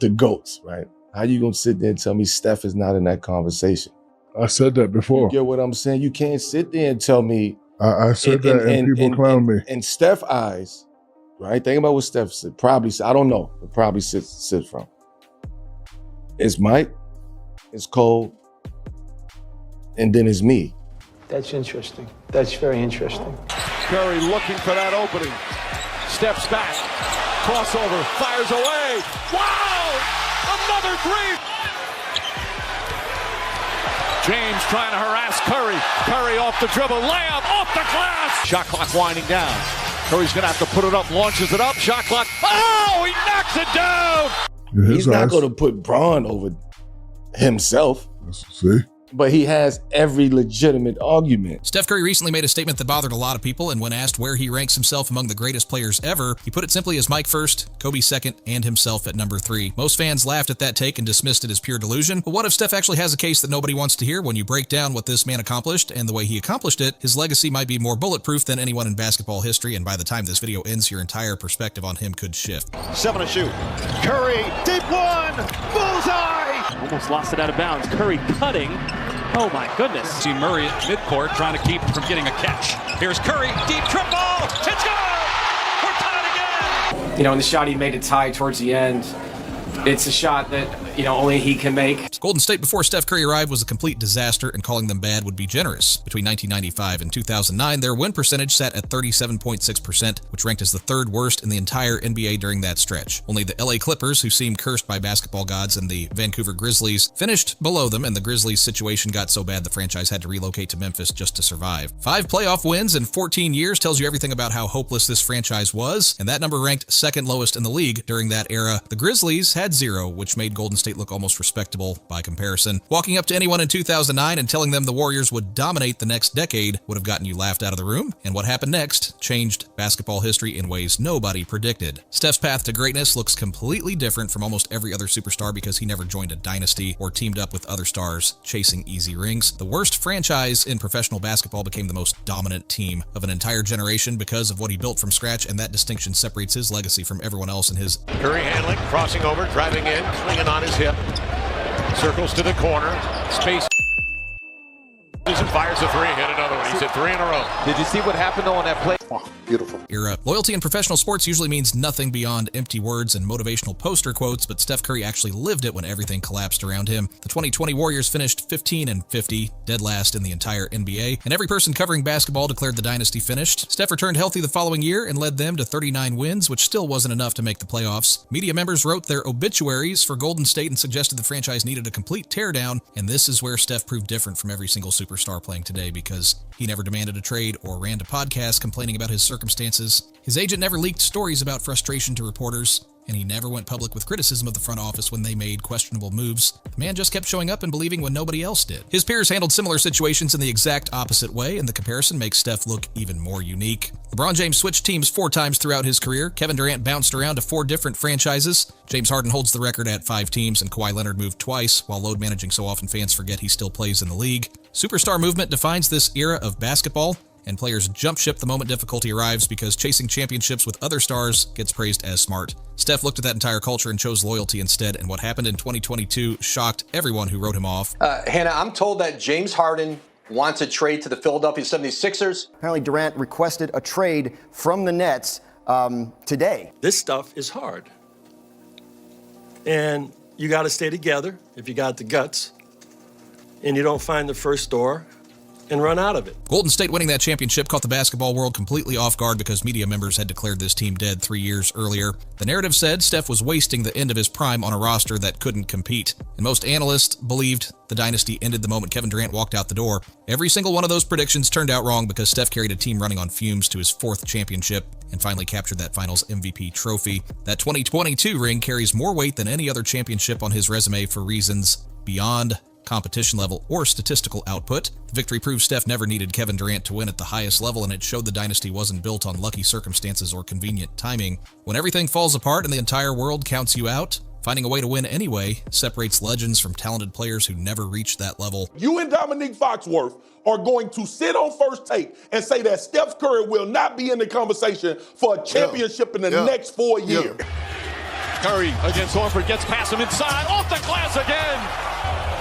the GOATs, right? How you gonna sit there and tell me Steph is not in that conversation? I said that before. You get what I'm saying? You can't sit there and tell me. I said that and people clown me. In Steph's eyes, right? Think about what Steph said. Probably, I don't know. It probably sits from. It's Mike, it's Cole, and then it's me. That's interesting. That's very interesting. Curry looking for that opening. Steps back. Crossover. Fires away. Wow! Another three! James trying to harass Curry. Curry off the dribble. Layup off the glass. Shot clock winding down. Curry's going to have to put it up. Launches it up. Shot clock. Oh! He knocks it down! He's not going to put Bron over himself. See? But he has every legitimate argument. Steph Curry recently made a statement that bothered a lot of people, and when asked where he ranks himself among the greatest players ever, he put it simply as Mike first, Kobe second, and himself at number 3. Most fans laughed at that take and dismissed it as pure delusion, but what if Steph actually has a case that nobody wants to hear? When you break down what this man accomplished and the way he accomplished it, his legacy might be more bulletproof than anyone in basketball history, and by the time this video ends, your entire perspective on him could shift. 7 to shoot. Curry, deep one, bullseye! Almost lost it out of bounds. Curry cutting. Oh my goodness. See Murray at midcourt trying to keep from getting a catch. Here's Curry, deep triple. It's good! We're tied again! You know, in the shot he made it tie towards the end, it's a shot that, you know, only he can make. Golden State before Steph Curry arrived was a complete disaster, and calling them bad would be generous. Between 1995 and 2009, their win percentage sat at 37.6%, which ranked as the 3rd worst in the entire NBA during that stretch. Only the LA Clippers, who seemed cursed by basketball gods, and the Vancouver Grizzlies finished below them, and the Grizzlies' situation got so bad the franchise had to relocate to Memphis just to survive. 5 playoff wins in 14 years tells you everything about how hopeless this franchise was, and that number ranked 2nd lowest in the league during that era. The Grizzlies had 0, which made Golden State look almost respectable by comparison. Walking up to anyone in 2009 and telling them the Warriors would dominate the next decade would have gotten you laughed out of the room, and what happened next changed basketball history in ways nobody predicted. Steph's path to greatness looks completely different from almost every other superstar because he never joined a dynasty or teamed up with other stars chasing easy rings. The worst franchise in professional basketball became the most dominant team of an entire generation because of what he built from scratch, and that distinction separates his legacy from everyone else in his. Curry handling, crossing over, driving in, swinging on his hip. Circles to the corner. Space. And fires a 3. Hit another one. He's hit 3 in a row. Did you see what happened though on that play? Oh, beautiful. Era. Loyalty in professional sports usually means nothing beyond empty words and motivational poster quotes, but Steph Curry actually lived it when everything collapsed around him. The 2020 Warriors finished 15-50, dead last in the entire NBA, and every person covering basketball declared the dynasty finished. Steph returned healthy the following year and led them to 39 wins, which still wasn't enough to make the playoffs. Media members wrote their obituaries for Golden State and suggested the franchise needed a complete teardown, and this is where Steph proved different from every single superstar playing today, because he never demanded a trade or ran to podcasts complaining about his circumstances. His agent never leaked stories about frustration to reporters, and he never went public with criticism of the front office when they made questionable moves. The man just kept showing up and believing when nobody else did. His peers handled similar situations in the exact opposite way, and the comparison makes Steph look even more unique. LeBron James switched teams 4 times throughout his career. Kevin Durant bounced around to 4 different franchises. James Harden holds the record at 5 teams, and Kawhi Leonard moved twice, while load managing so often fans forget he still plays in the league. Superstar movement defines this era of basketball, and players jump ship the moment difficulty arrives because chasing championships with other stars gets praised as smart. Steph looked at that entire culture and chose loyalty instead, and what happened in 2022 shocked everyone who wrote him off. Hannah, I'm told that James Harden wants a trade to the Philadelphia 76ers. Apparently Durant requested a trade from the Nets today. This stuff is hard. And you got to stay together if you got the guts, and you don't find the first door and run out of it. Golden State winning that championship caught the basketball world completely off guard because media members had declared this team dead 3 years earlier. The narrative said Steph was wasting the end of his prime on a roster that couldn't compete, and most analysts believed the dynasty ended the moment Kevin Durant walked out the door. Every single one of those predictions turned out wrong because Steph carried a team running on fumes to his 4th championship and finally captured that finals MVP trophy. That 2022 ring carries more weight than any other championship on his resume for reasons beyond competition level or statistical output. The victory proved Steph never needed Kevin Durant to win at the highest level, and it showed the dynasty wasn't built on lucky circumstances or convenient timing. When everything falls apart and the entire world counts you out, finding a way to win anyway separates legends from talented players who never reached that level. You and Dominique Foxworth are going to sit on First Take and say that Steph Curry will not be in the conversation for a championship in the next 4 years. Curry against Horford, gets past him inside, off the glass again.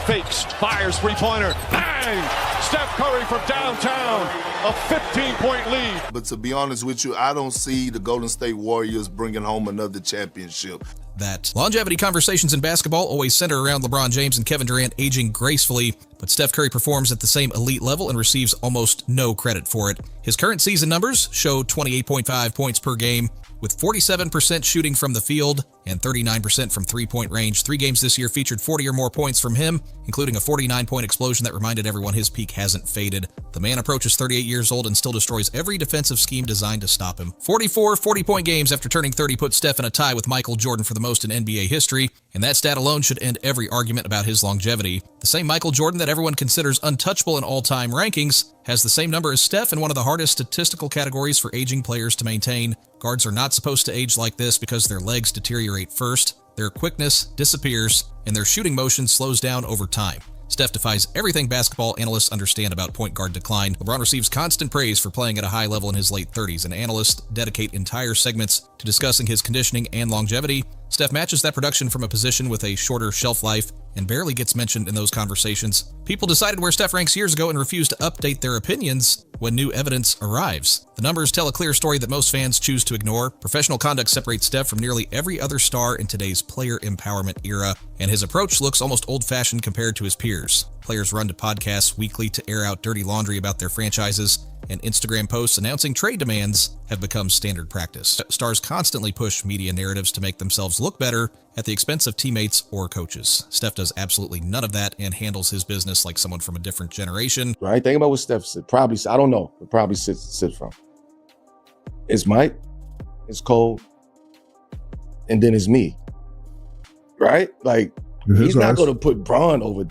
Fakes, fires, three-pointer, bang! Steph Curry from downtown, a 15-point lead. But to be honest with you, I don't see the Golden State Warriors bringing home another championship. That longevity conversations in basketball always center around LeBron James and Kevin Durant aging gracefully, but Steph Curry performs at the same elite level and receives almost no credit for it. His current season numbers show 28.5 points per game, with 47% shooting from the field and 39% from three-point range. 3 games this year featured 40 or more points from him, including a 49-point explosion that reminded everyone his peak hasn't faded. The man approaches 38 years old and still destroys every defensive scheme designed to stop him. 44 40-point games after turning 30 put Steph in a tie with Michael Jordan for the most in NBA history, and that stat alone should end every argument about his longevity. The same Michael Jordan that everyone considers untouchable in all-time rankings has the same number as Steph in one of the hardest statistical categories for aging players to maintain. Guards are not supposed to age like this because their legs deteriorate first, their quickness disappears, and their shooting motion slows down over time. Steph defies everything basketball analysts understand about point guard decline. LeBron receives constant praise for playing at a high level in his late 30s, and analysts dedicate entire segments to discussing his conditioning and longevity. Steph matches that production from a position with a shorter shelf life and barely gets mentioned in those conversations. People decided where Steph ranks years ago and refused to update their opinions when new evidence arrives. The numbers tell a clear story that most fans choose to ignore. Professional conduct separates Steph from nearly every other star in today's player empowerment era, and his approach looks almost old-fashioned compared to his peers. Players run to podcasts weekly to air out dirty laundry about their franchises, and Instagram posts announcing trade demands have become standard practice. Stars constantly push media narratives to make themselves look better at the expense of teammates or coaches. Steph does absolutely none of that and handles his business like someone from a different generation. Right? Think about what Steph said. Probably, I don't know, but probably sit from. It's Mike, it's Cole, and then it's me. Right? Like, he's not going to put Bron over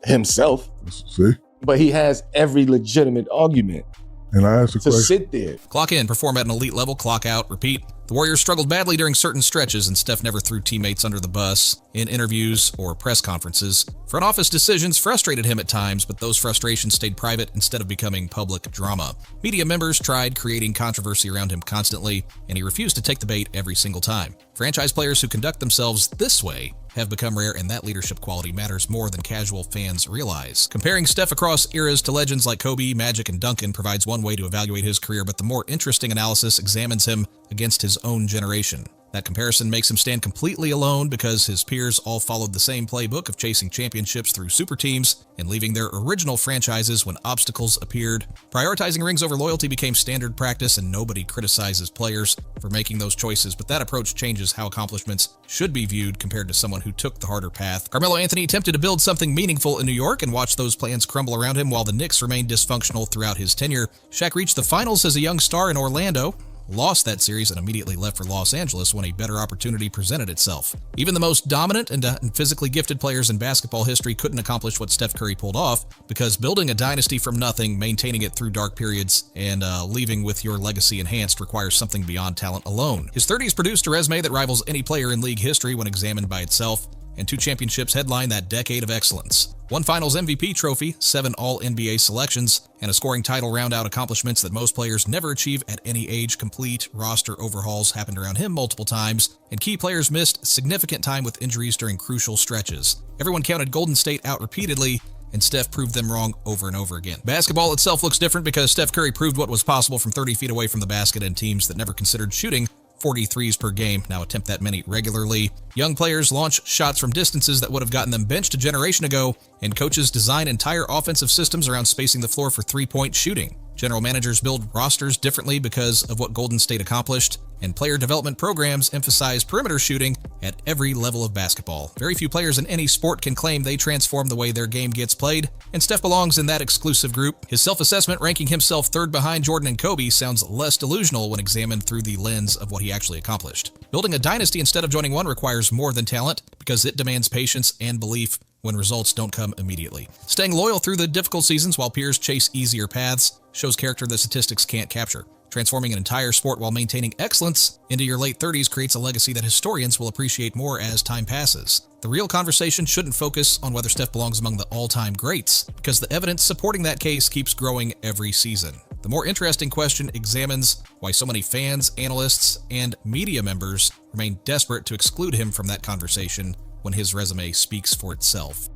himself. See? But he has every legitimate argument. And I asked a to question. Sit there. Clock in, perform at an elite level, clock out, repeat. The Warriors struggled badly during certain stretches, and Steph never threw teammates under the bus in interviews or press conferences. Front office decisions frustrated him at times, but those frustrations stayed private instead of becoming public drama. Media members tried creating controversy around him constantly, and he refused to take the bait every single time. Franchise players who conduct themselves this way have become rare, and that leadership quality matters more than casual fans realize. Comparing Steph across eras to legends like Kobe, Magic, and Duncan provides one way to evaluate his career, but the more interesting analysis examines him against his own generation. That comparison makes him stand completely alone because his peers all followed the same playbook of chasing championships through super teams and leaving their original franchises when obstacles appeared. Prioritizing rings over loyalty became standard practice, and nobody criticizes players for making those choices, but that approach changes how accomplishments should be viewed compared to someone who took the harder path. Carmelo Anthony attempted to build something meaningful in New York and watched those plans crumble around him while the Knicks remained dysfunctional throughout his tenure. Shaq reached the finals as a young star in Orlando, lost that series, and immediately left for Los Angeles when a better opportunity presented itself. Even the most dominant and physically gifted players in basketball history couldn't accomplish what Steph Curry pulled off, because building a dynasty from nothing, maintaining it through dark periods, and leaving with your legacy enhanced requires something beyond talent alone. His 30s produced a resume that rivals any player in league history when examined by itself, and 2 championships headline that decade of excellence. 1 Finals MVP trophy, 7 All-NBA selections, and a scoring title round out accomplishments that most players never achieve at any age. Complete roster overhauls happened around him multiple times, and key players missed significant time with injuries during crucial stretches. Everyone counted Golden State out repeatedly, and Steph proved them wrong over and over again. Basketball itself looks different because Steph Curry proved what was possible from 30 feet away from the basket, and teams that never considered shooting 43s per game now attempt that many regularly. Young players launch shots from distances that would have gotten them benched a generation ago, and coaches design entire offensive systems around spacing the floor for three-point shooting. General managers build rosters differently because of what Golden State accomplished, and player development programs emphasize perimeter shooting at every level of basketball. Very few players in any sport can claim they transform the way their game gets played, and Steph belongs in that exclusive group. His self-assessment ranking himself 3rd behind Jordan and Kobe sounds less delusional when examined through the lens of what he actually accomplished. Building a dynasty instead of joining one requires more than talent because it demands patience and belief when results don't come immediately. Staying loyal through the difficult seasons while peers chase easier paths shows character that statistics can't capture. Transforming an entire sport while maintaining excellence into your late 30s creates a legacy that historians will appreciate more as time passes. The real conversation shouldn't focus on whether Steph belongs among the all-time greats, because the evidence supporting that case keeps growing every season. The more interesting question examines why so many fans, analysts, and media members remain desperate to exclude him from that conversation when his resume speaks for itself.